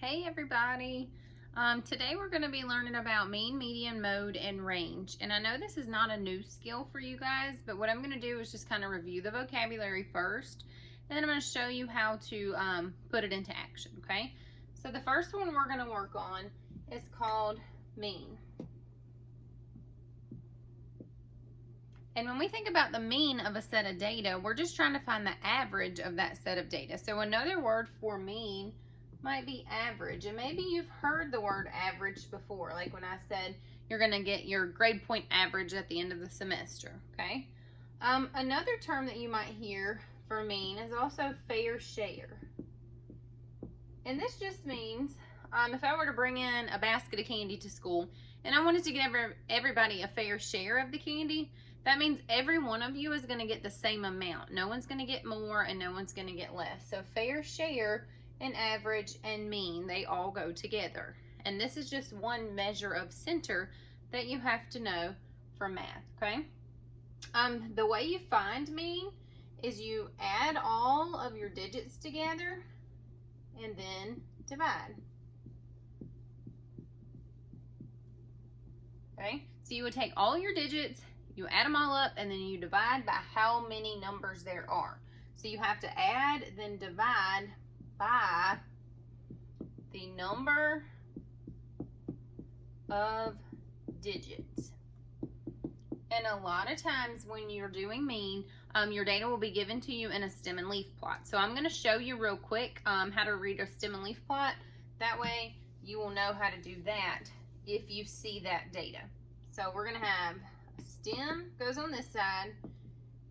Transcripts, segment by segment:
Hey everybody! Today we're going to be learning about mean, median, mode, and range. And I know this is not a new skill for you guys, but what I'm going to do is just kind of review the vocabulary first, and then I'm going to show you how to put it into action, okay? So the first one we're going to work on is called mean. And when we think about the mean of a set of data, we're just trying to find the average of that set of data. So another word for mean might be average, and maybe you've heard the word average before, like when I said you're going to get your grade point average at the end of the semester, okay? Another term that you might hear for mean is also fair share. And this just means if I were to bring in a basket of candy to school and I wanted to give everybody a fair share of the candy, that means every one of you is going to get the same amount. No one's going to get more and no one's going to get less. So fair share and average and mean, they all go together. And this is just one measure of center that you have to know for math, okay? The way you find mean is you add all of your digits together and then divide. Okay, so you would take all your digits, you add them all up, and then you divide by how many numbers there are. So you have to add, then divide by the number of digits. And a lot of times when you're doing mean, your data will be given to you in a stem and leaf plot. So I'm going to show you real quick how to read a stem and leaf plot. That way you will know how to do that if you see that data. So we're going to have a stem goes on this side,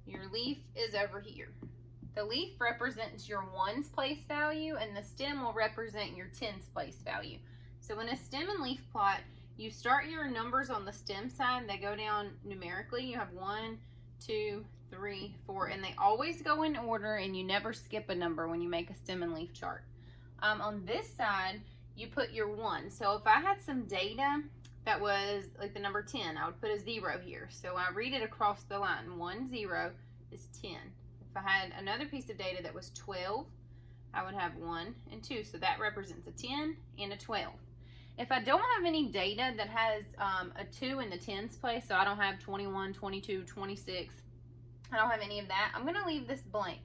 your leaf is over here. The leaf represents your ones place value and the stem will represent your tens place value. So in a stem and leaf plot, you start your numbers on the stem side, they go down numerically. You have 1, 2, 3, 4, and they always go in order and you never skip a number when you make a stem and leaf chart. On this side, you put your 1. So if I had some data that was like the number 10, I would put a 0 here. So I read it across the line. 1, 0 is 10. If I had another piece of data that was 12, I would have 1 and 2. So that represents a 10 and a 12. If I don't have any data that has a 2 in the tens place, so I don't have 21, 22, 26, I don't have any of that, I'm going to leave this blank.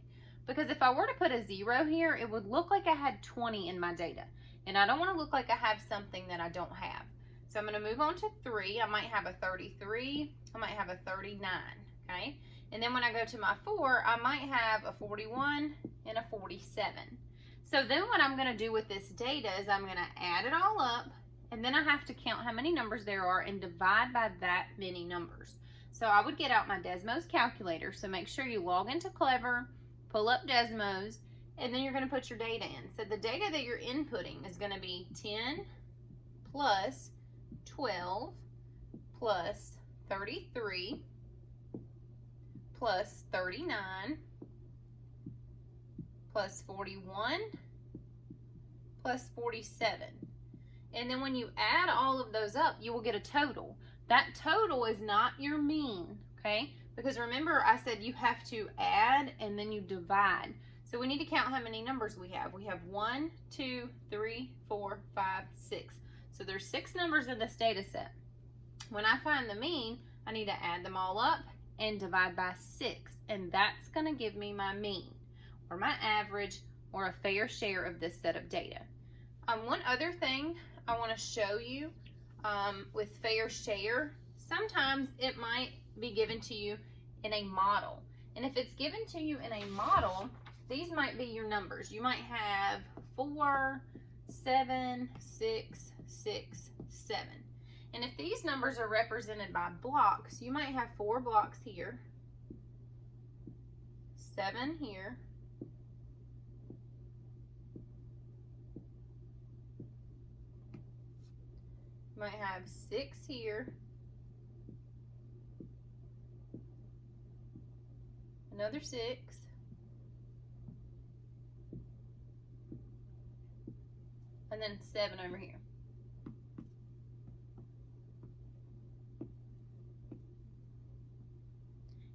Because if I were to put a 0 here, it would look like I had 20 in my data. And I don't want to look like I have something that I don't have. So I'm going to move on to 3. I might have a 33. I might have a 39. Okay? And then when I go to my 4, I might have a 41 and a 47. So then what I'm going to do with this data is I'm going to add it all up, and then I have to count how many numbers there are and divide by that many numbers. So I would get out my Desmos calculator. So make sure you log into Clever, pull up Desmos, and then you're going to put your data in. So the data that you're inputting is going to be 10 plus 12 plus 33 plus 39 plus 41 plus 47. And then when you add all of those up, you will get a total. That total is not your mean, okay? Because remember I said you have to add and then you divide. So we need to count how many numbers we have. We have 1, 2, 3, 4, 5, 6. So there's 6 numbers in this data set. When I find the mean, I need to add them all up and divide by 6. And that's going to give me my mean, or my average, or a fair share of this set of data. One other thing I want to show you with fair share, sometimes it might be given to you in a model. And if it's given to you in a model, these might be your numbers. You might have 4, 7, 6, 6, 7. And if these numbers are represented by blocks, you might have 4 blocks here, 7 here, you might have 6 here, another 6, and then 7 over here.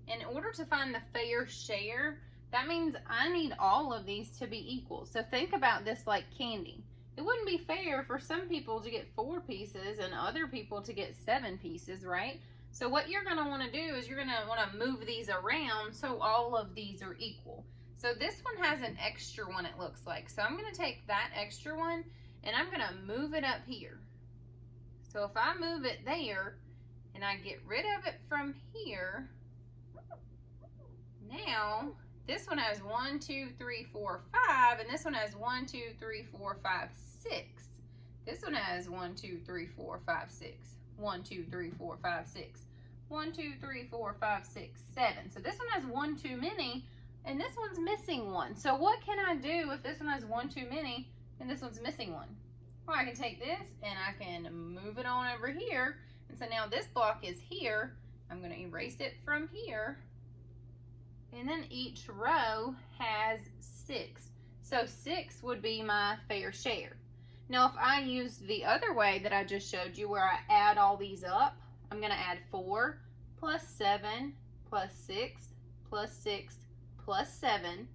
In order to find the fair share, that means I need all of these to be equal. So think about this like candy. it wouldn't be fair for some people to get 4 pieces and other people to get 7 pieces, right? So what you're going to want to do is you're going to want to move these around so all of these are equal. So this one has an extra one, it looks like. So I'm going to take that extra one and I'm going to move it up here. So if I move it there and I get rid of it from here, now this one has 1, 2, 3, 4, 5, and this one has 1, 2, 3, 4, 5, 6. This one has 1, 2, 3, 4, 5, 6. 1, 2, 3, 4, 5, 6. 1, 2, 3, 4, 5, 6, 7. So this one has 1 too many, and this one's missing 1. So what can I do if this one has 1 too many and this one's missing 1? Well, I can take this and I can move it on over here. And so now this block is here. I'm going to erase it from here. And then each row has 6. So 6 would be my fair share. Now if I use the other way that I just showed you where I add all these up, I'm going to add 4 plus 7 plus 6 plus 6 plus 7. I'm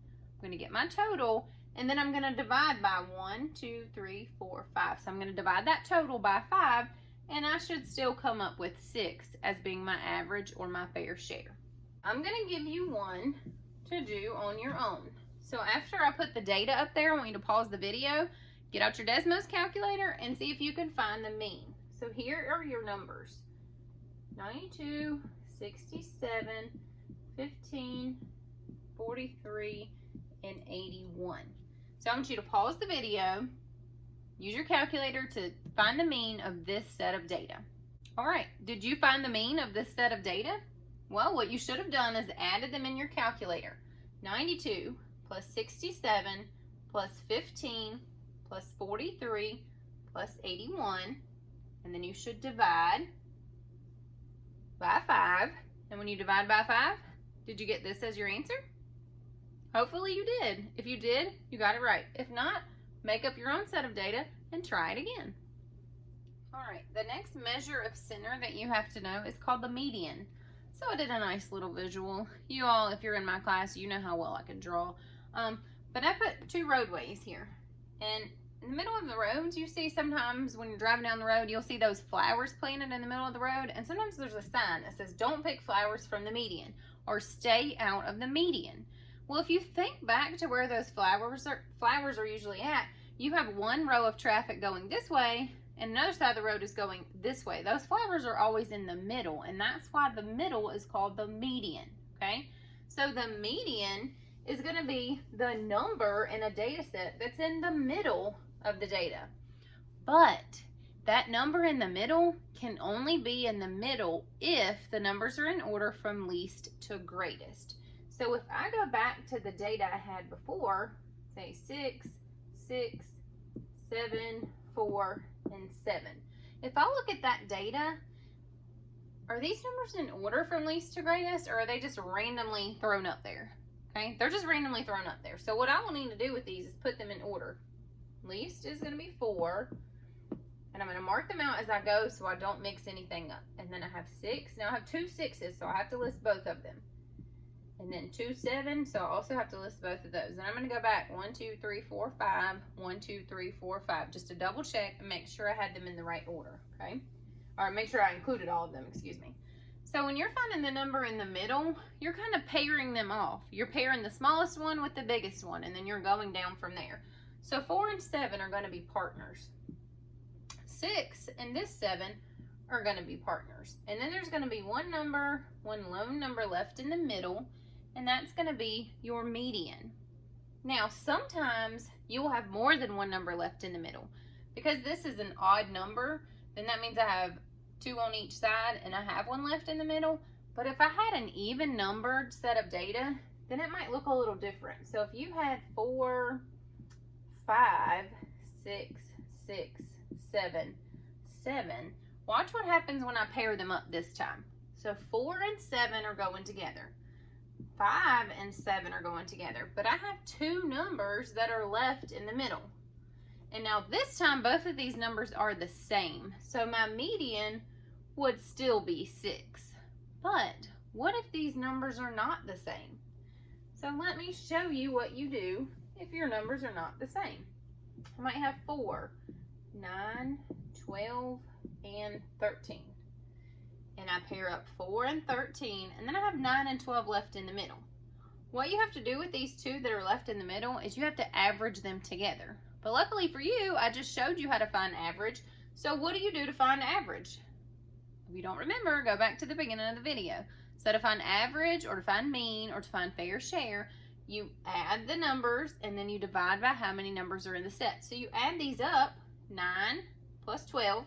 going to get my total, and then I'm going to divide by 1, 2, 3, 4, 5. So I'm going to divide that total by 5, and I should still come up with 6 as being my average or my fair share. I'm going to give you one to do on your own. So after I put the data up there, I want you to pause the video, get out your Desmos calculator, and see if you can find the mean. So here are your numbers: 92, 67, 15, 43, and 81. So I want you to pause the video, use your calculator to find the mean of this set of data. All right, did you find the mean of this set of data? Well, what you should have done is added them in your calculator. 92 plus 67 plus 15 plus 43 plus 81, and then you should divide by 5. And when you divide by 5, did you get this as your answer? Hopefully you did. If you did, you got it right. If not, make up your own set of data and try it again. All right, the next measure of center that you have to know is called the median. So I did a nice little visual. You all, if you're in my class, you know how well I can draw. But I put 2 roadways here. And in the middle of the roads, you see sometimes when you're driving down the road, you'll see those flowers planted in the middle of the road. And sometimes there's a sign that says, don't pick flowers from the median, or stay out of the median. Well, if you think back to where those flowers are usually at, you have one row of traffic going this way, and another side of the road is going this way. Those flowers are always in the middle, and that's why the middle is called the median, okay? So the median is going to be the number in a data set that's in the middle of the data. But that number in the middle can only be in the middle if the numbers are in order from least to greatest. So if I go back to the data I had before, say 6, 6, 7, 4, and 7. If I look at that data, are these numbers in order from least to greatest, or are they just randomly thrown up there? Okay, they're just randomly thrown up there. So what I will need to do with these is put them in order. Least is going to be 4, and I'm going to mark them out as I go so I don't mix anything up. And then I have 6. Now I have 2 6s, so I have to list both of them. And then 2 7, so I also have to list both of those. And I'm going to go back 1, 2, 3, 4, 5, 1, 2, 3, 4, 5, just to double check and make sure I had them in the right order, okay? Or make sure I included all of them, excuse me. So when you're finding the number in the middle, you're kind of pairing them off. You're pairing the smallest one with the biggest one, and then you're going down from there. So 4 and 7 are going to be partners. 6 and this 7 are going to be partners. And then there's going to be one lone number left in the middle, and that's going to be your median. Now, sometimes you will have more than one number left in the middle. Because this is an odd number, then that means I have 2 on each side and I have one left in the middle. But if I had an even numbered set of data, then it might look a little different. So if you had 4, 5, 6, 6, 7, 7, watch what happens when I pair them up this time. So 4 and 7 are going together. 5 and 7 are going together, but I have 2 numbers that are left in the middle. And now this time, both of these numbers are the same. So my median would still be 6. But what if these numbers are not the same? So let me show you what you do if your numbers are not the same. I might have 4, 9, 12, and 13. And I pair up 4 and 13, and then I have 9 and 12 left in the middle. What you have to do with these two that are left in the middle is you have to average them together. But luckily for you, I just showed you how to find average. So what do you do to find average? If you don't remember, go back to the beginning of the video. So to find average, or to find mean, or to find fair share, you add the numbers and then you divide by how many numbers are in the set. So you add these up, 9 plus 12,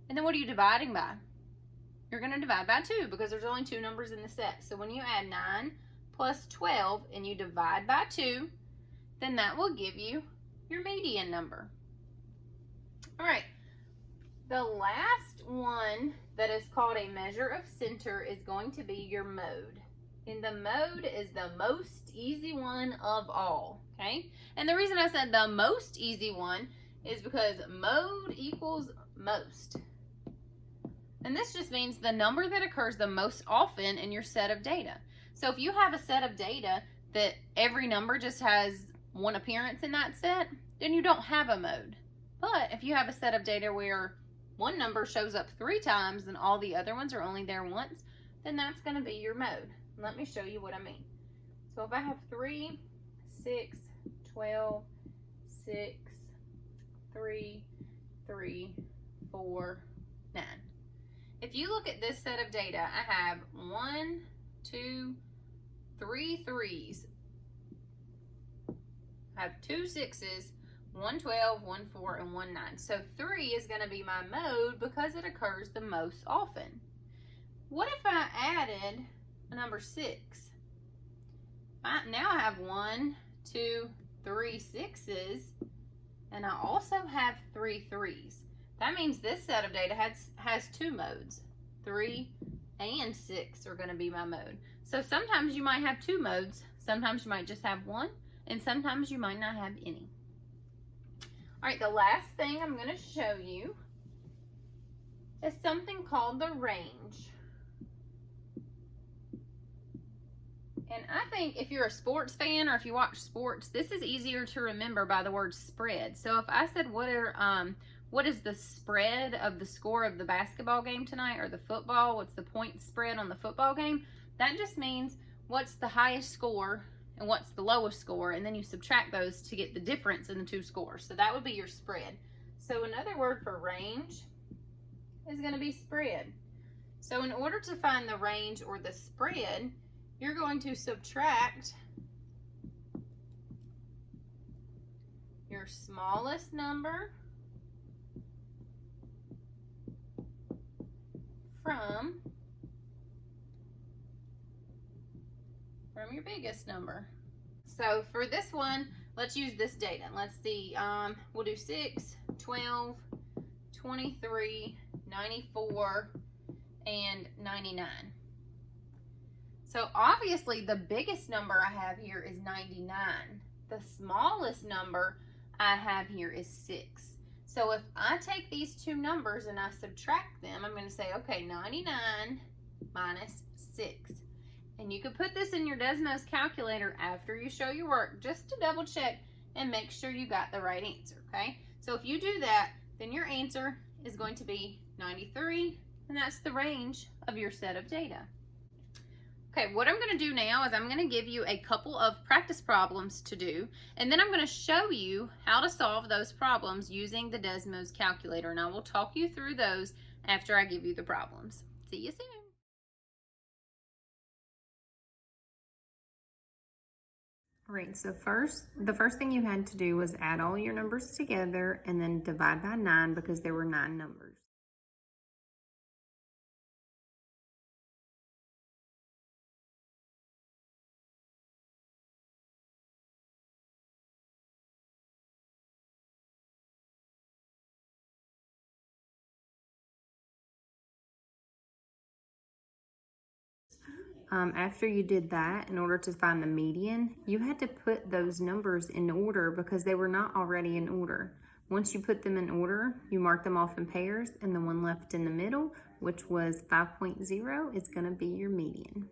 and then what are you dividing by? You're going to divide by 2 because there's only 2 numbers in the set. So when you add 9 plus 12 and you divide by 2, then that will give you your median number. All right, the last one that is called a measure of center is going to be your mode. And the mode is the most easy one of all, okay? And the reason I said the most easy one is because mode equals most. And this just means the number that occurs the most often in your set of data. So if you have a set of data that every number just has one appearance in that set, then you don't have a mode. But if you have a set of data where one number shows up 3 times and all the other ones are only there once, then that's going to be your mode. Let me show you what I mean. So if I have 3, 6, 12, 6, 3, 3, 4, 9. If you look at this set of data, I have 1, 2, 3 3s. I have 2 6s, 1 12, 1 4, and 1 9. So 3 is going to be my mode because it occurs the most often. What if I added a number 6? Now I have 1, 2, 3 6s, and I also have 3 3s. That means this set of data has 2 modes. 3 and 6 are going to be my mode. So sometimes you might have 2 modes, sometimes you might just have 1, and sometimes you might not have any. All right, the last thing I'm going to show you is something called the range. And I think if you're a sports fan or if you watch sports, this is easier to remember by the word spread. So if I said what is the spread of the score of the basketball game tonight, or the football, what's the point spread on the football game? That just means what's the highest score and what's the lowest score, and then you subtract those to get the difference in the 2 scores. So that would be your spread. So another word for range is going to be spread. So in order to find the range or the spread, you're going to subtract your smallest number from your biggest number. So for this one, let's use this data. Let's see, we'll do 6, 12, 23, 94, and 99. So obviously the biggest number I have here is 99. The smallest number I have here is 6. So if I take these 2 numbers and I subtract them, I'm going to say, okay, 99 minus 6. And you can put this in your Desmos calculator after you show your work just to double check and make sure you got the right answer, okay? So if you do that, then your answer is going to be 93, and that's the range of your set of data. Okay, what I'm going to do now is I'm going to give you a couple of practice problems to do, and then I'm going to show you how to solve those problems using the Desmos calculator, and I will talk you through those after I give you the problems. See you soon. All right, so the first thing you had to do was add all your numbers together and then divide by 9 because there were 9 numbers. After you did that, in order to find the median, you had to put those numbers in order because they were not already in order. Once you put them in order, you mark them off in pairs, and the one left in the middle, which was 5.0, is going to be your median.